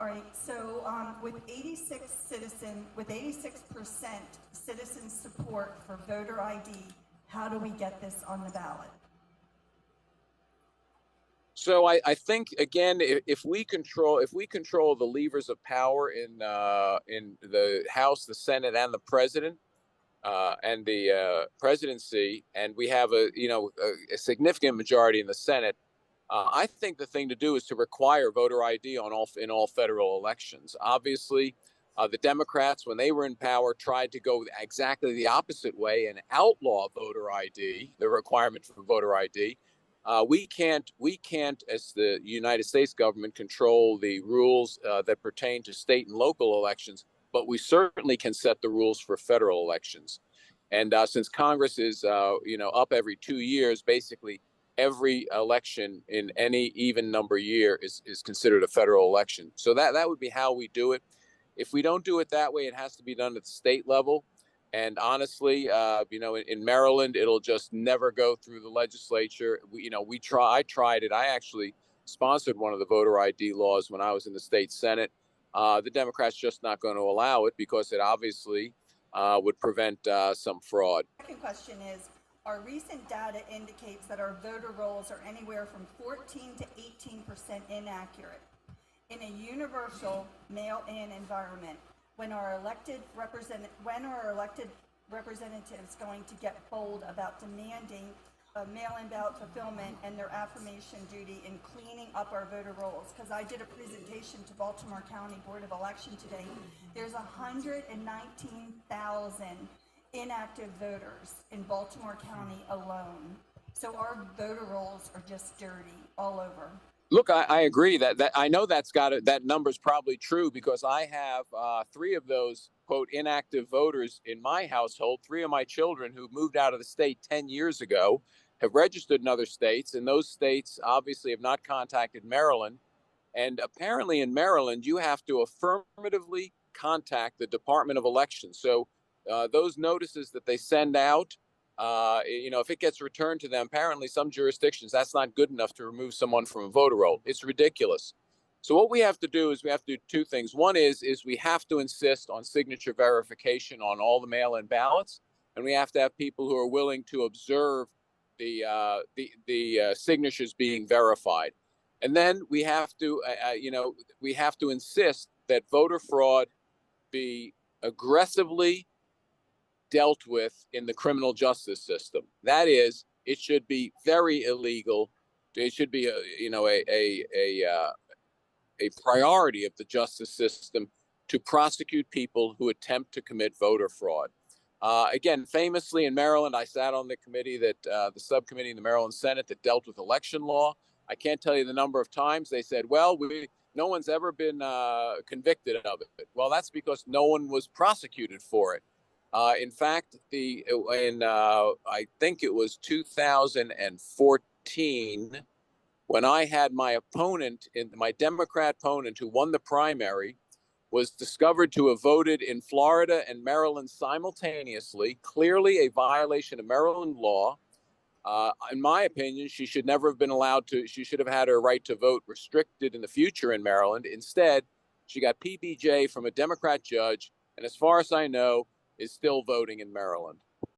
All right, so with 86% citizen support for voter ID, how do we get this on the ballot? So I think again, if we control the levers of power in the House, the Senate, and the President, and the presidency, and we have a significant majority in the Senate, I think the thing to do is to require voter ID in all federal elections. Obviously, the Democrats, when they were in power, tried to go exactly the opposite way and outlaw voter ID, the requirement for voter ID. We can't, as the United States government, control the rules that pertain to state and local elections, but we certainly can set the rules for federal elections. And since Congress is, up every 2 years, basically every election in any even number year is considered a federal election. So that would be how we do it. If we don't do it that way, it has to be done at the state level. And honestly, in Maryland, it'll just never go through the legislature. I tried it. I actually sponsored one of the voter ID laws when I was in the state Senate. The Democrats just not going to allow it because it obviously would prevent some fraud. Second question is, our recent data indicates that our voter rolls are anywhere from 14 to 18% inaccurate. In a universal mail-in environment, when are our elected representatives going to get bold about demanding mail-in ballot fulfillment and their affirmation duty in cleaning up our voter rolls? Because I did a presentation to Baltimore County Board of Election today. There's 119,000 inactive voters in Baltimore County alone. So our voter rolls are just dirty all over. Look, I agree that I know that number's probably true because I have 3 of those, quote, inactive voters in my household. 3 of my children who moved out of the state 10 years ago have registered in other states, and those states obviously have not contacted Maryland. And apparently in Maryland, you have to affirmatively contact the Department of Elections. So those notices that they send out, if it gets returned to them, apparently some jurisdictions, that's not good enough to remove someone from a voter roll. It's ridiculous. So what we have to do is we have to do 2 things. One is we have to insist on signature verification on all the mail-in ballots, and we have to have people who are willing to observe the signatures being verified. And then we have to, insist that voter fraud be aggressively dealt with in the criminal justice system. That is, it should be very illegal. It should be a priority of the justice system to prosecute people who attempt to commit voter fraud. Again, famously in Maryland, I sat on the committee the subcommittee in the Maryland Senate that dealt with election law. I can't tell you the number of times they said, well, no one's ever been convicted of it. Well, that's because no one was prosecuted for it. In fact, I think it was 2014, when I had my Democrat opponent who won the primary, was discovered to have voted in Florida and Maryland simultaneously, clearly a violation of Maryland law. In my opinion, she should never have been she should have had her right to vote restricted in the future in Maryland. Instead, she got PBJ from a Democrat judge, and as far as I know, is still voting in Maryland.